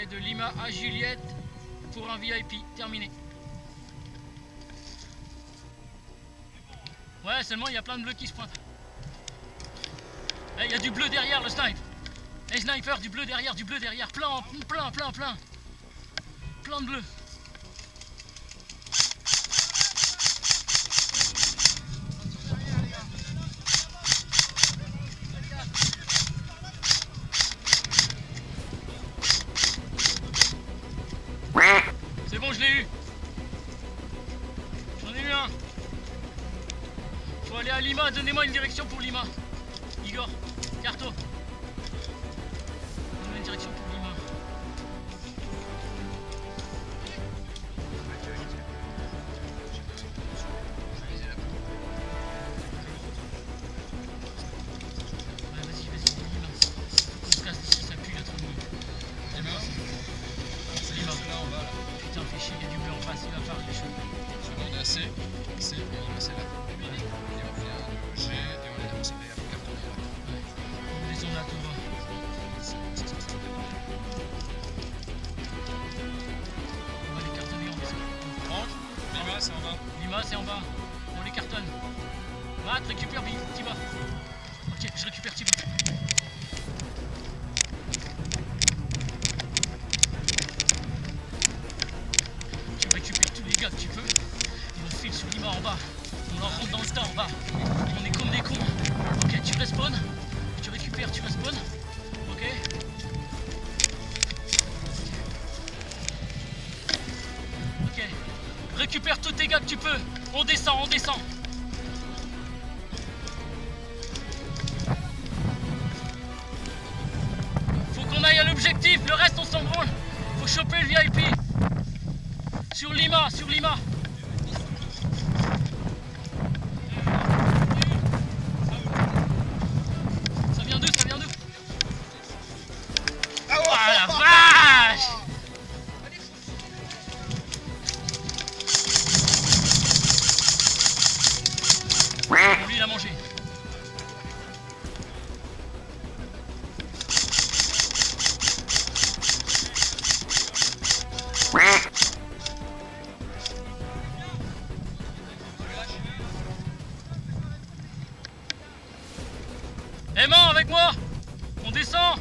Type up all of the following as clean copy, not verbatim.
trajet de Lima à Juliette pour un VIP. Terminé. Ouais, seulement il y a plein de bleus qui se pointent. Il y a du bleu derrière le snipe. Les snipers, du bleu derrière, plein, plein, plein, plein. Plein de bleus. C'est bon, je l'ai eu. J'en ai eu un. Faut aller à Lima, donnez-moi une direction pour Lima. Igor, Carto. Donne-moi une direction pour Lima. Ouais, vas-y, Lima. On se casse d'ici, ça pue, il y a trop de monde. Lima. Là en bas là. Putain, fais chier, il y a du bleu en face, il va falloir les choses. Seconde AC, c'est Lima, c'est là. Et on vient de G et on est dans le carton. Ouais. On descend là tout bas. On va les cartonner, on descend. 30, Lima c'est en bas. Lima, c'est en bas. On les cartonne. Matt, récupère Tiba. Ok, je récupère Tiba. Tu récupères tous les gars que tu peux. Et on file sur Lima en bas. On leur rentre dans le tas en bas. On est comme des cons. Ok, tu respawn. Tu récupères, tu respawn. Ok. Ok. Récupère tous tes gars que tu peux. On descend, on descend. Faut qu'on aille à l'objectif. Le reste, on s'en branle. Faut choper le VIP. Sur Lima, sur Lima. Ça vient d'où, ça vient d'où? Oh la vache! Lui il a mangé. Aimant avec moi. On descend.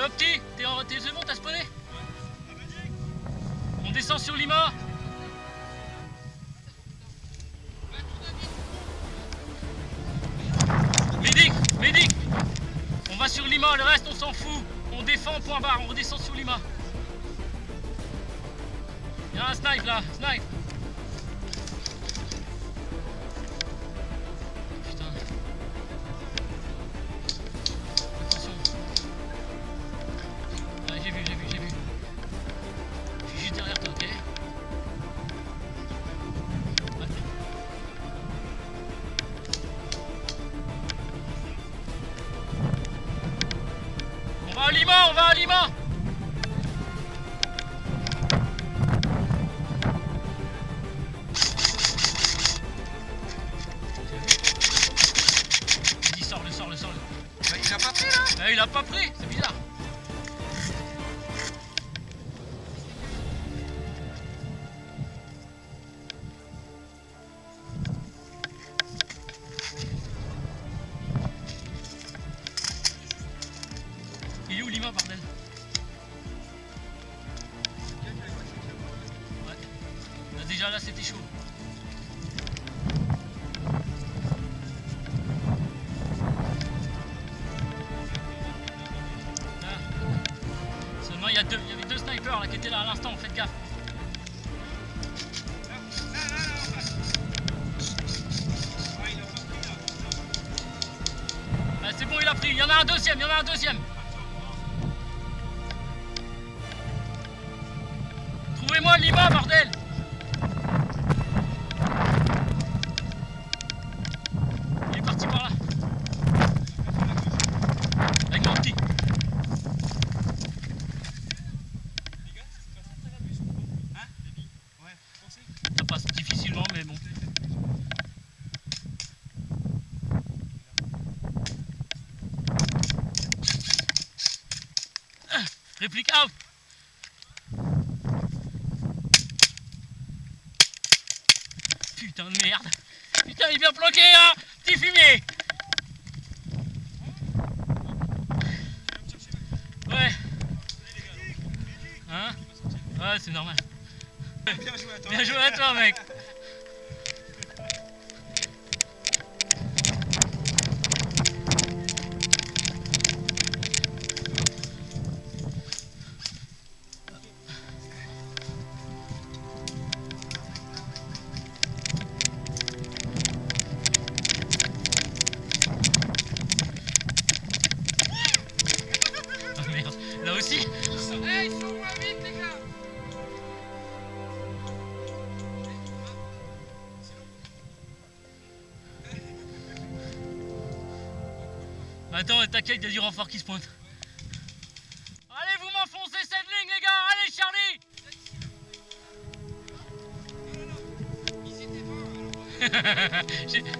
Opti, t'es bon, t'as spawné? On descend sur Lima. Médic. On va sur Lima, le reste on s'en fout. On défend, point barre, on redescend sur Lima. Il y a un snipe là, snipe. Putain. Attention. Ouais, j'ai vu. Je suis juste derrière toi, ok? On va à Lima. Vas-y, sors-le. Bah, il a pas pris là. Il a pas pris, c'est bizarre. Il est où Lima, bordel? Ouais. Là, déjà là c'était chaud. Là. Seulement il y avait deux snipers là qui étaient là à l'instant, faites gaffe. Ouais, c'est bon, il a pris, il y en a un deuxième. Trouvez-moi Lima, bordel! Il est parti par là. Avec mon petit. Réplique out. Putain de merde. Putain, il est bien planqué, hein. Petit fumier. Ouais. Hein? Ouais, c'est normal. Bien joué à toi, mec. Oh merde, là aussi. Hey, ils sont moins vite, les gars. Attends, t'inquiète, il y a du renfort qui se pointe. Allez, vous m'enfoncez cette ligne, les gars. Allez, Charlie. Ils étaient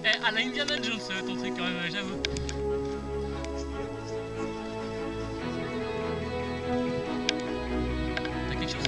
20 alors. À la Indiana Jones, ton truc quand même, j'avoue. T'as quelque chose?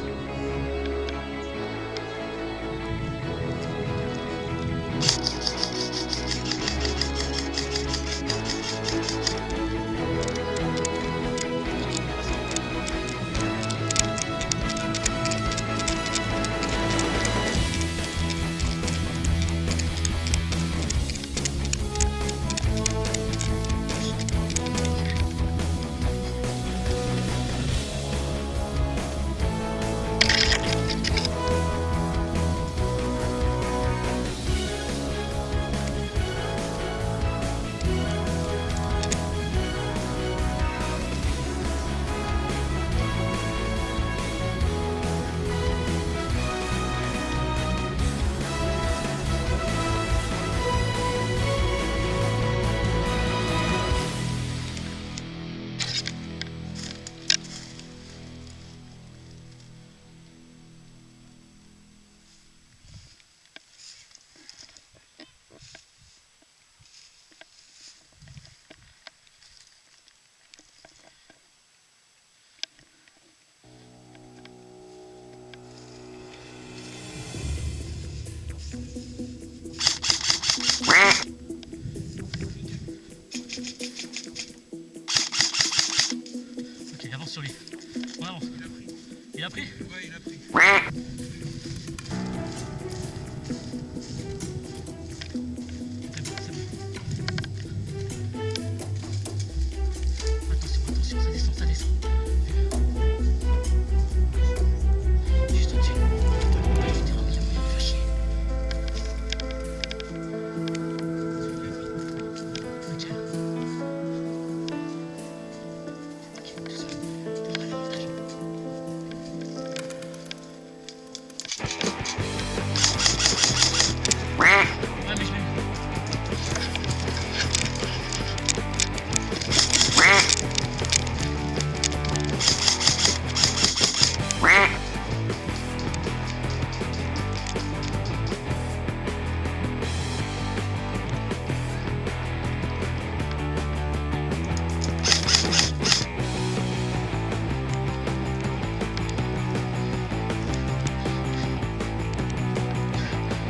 Ok, avance sur lui. On avance. Il a pris? Ouais, il a pris. C'est bon, c'est bon. Attention, attention, ça descend, ça descend. Juste au-dessus. Putain, il me fait chier. Ok. Ok, tout seul. On va aller au étage. Ouais, mais je l'ai eu.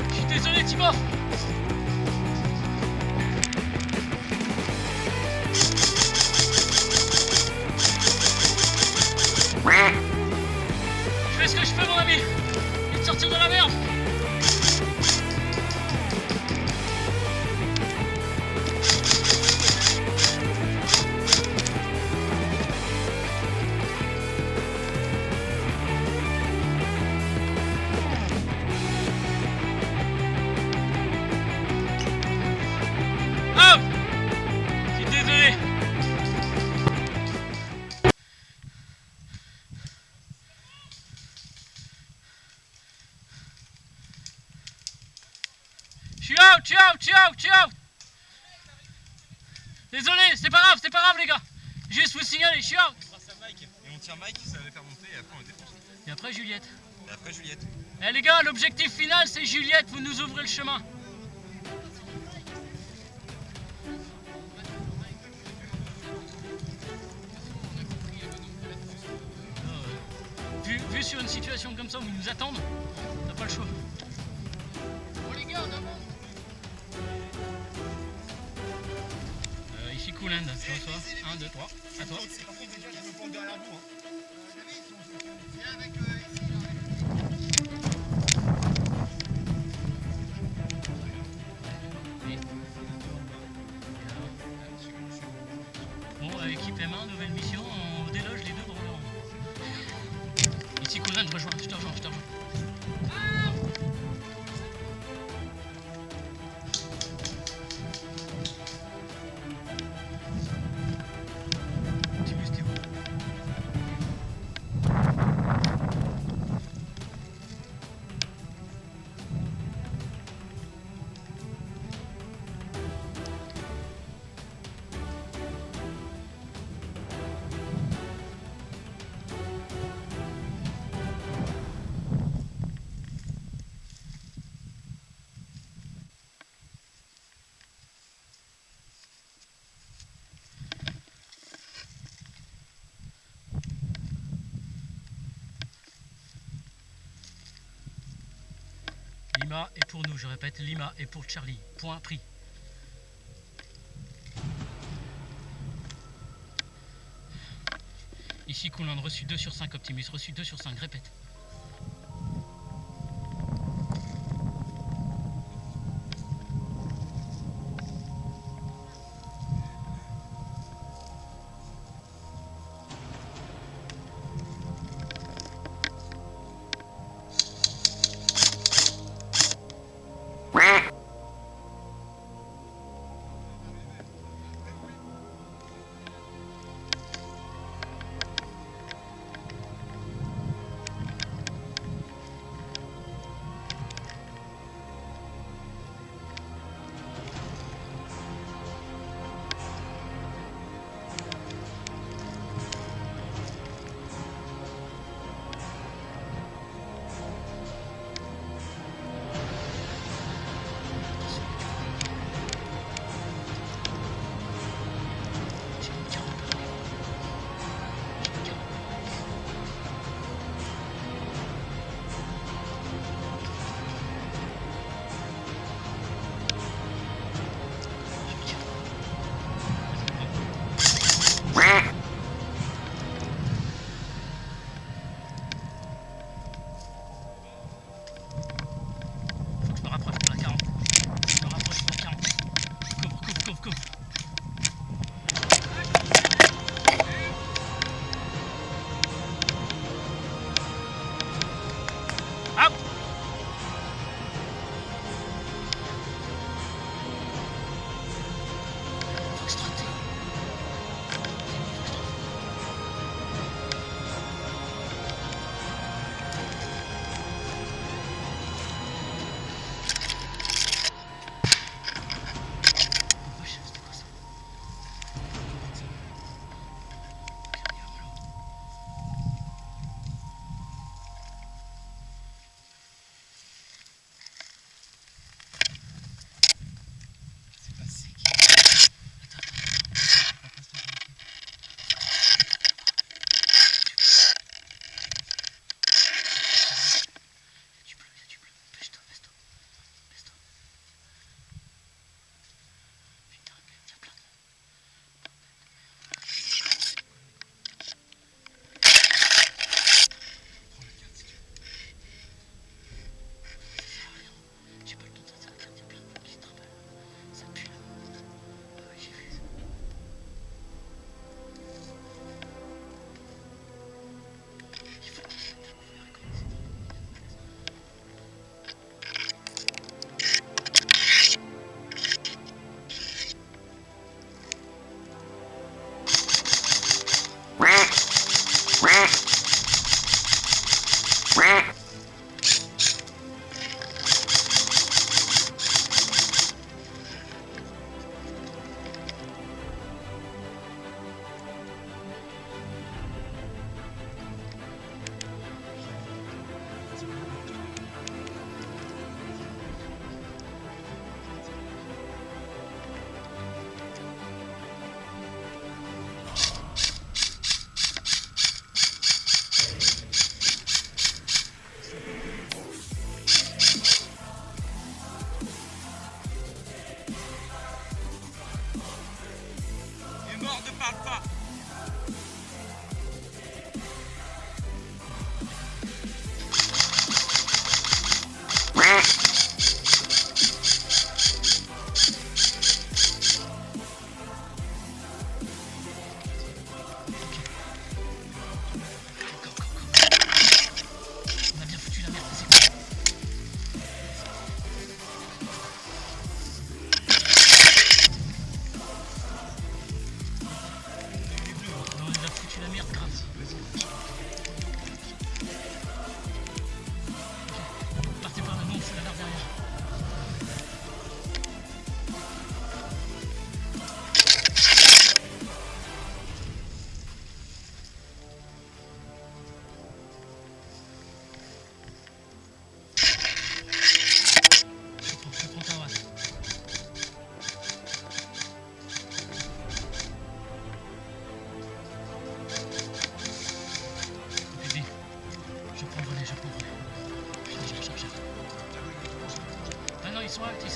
Je suis désolé, Thibaut. Je fais ce que je peux, mon ami. Et de sortir de la merde. Oh! Je suis désolé. Je suis out. Désolé, c'est pas grave les gars. Juste vous signaler, je suis out. Grâce à Mike. Et on tire Mike, ça va faire monter et après on le défonce. Et après Juliette. Et après Juliette. Eh les gars, l'objectif final c'est Juliette, vous nous ouvrez le chemin. vu sur une situation comme ça où ils nous attendent, t'as pas le choix. Bon les gars, on avance. Ici Cooland, tu reçois. 1, 2, 3. À toi. Par contre, déjà, je me prends derrière vous. Viens avec ici, là. Bon, équipe M1, nouvelle mission, on déloge les deux branleurs. Ici Cooland, je te rejoins. Optimus, t'es où? Lima est pour nous, je répète, Lima est pour Charlie. Point pris. Ici Cooland, reçu 2 sur 5, Optimus, reçu 2 sur 5, répète.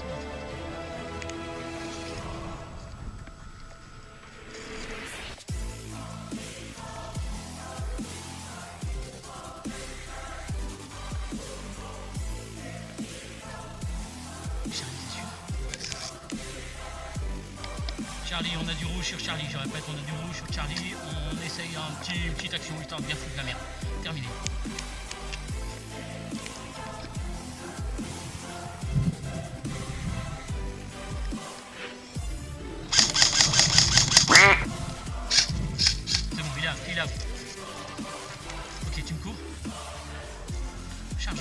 c'est bon. Charlie, on a du rouge sur Charlie, je répète, on a du rouge sur Charlie, on essaye une petite action histoire de bien foutre la merde. Terminé. C'est bon, il a. Ok, tu me cours. Charge.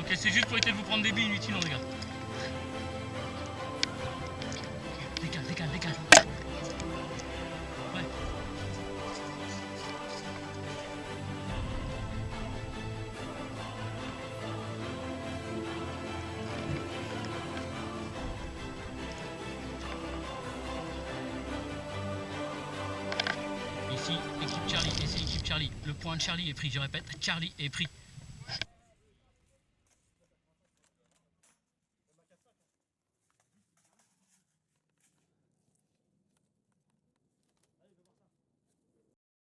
Ok, c'est juste pour éviter de vous prendre des billes inutilement, les gars. Décale. Ouais. Ici, équipe Charlie. Le point de Charlie est pris, je répète, Charlie est pris.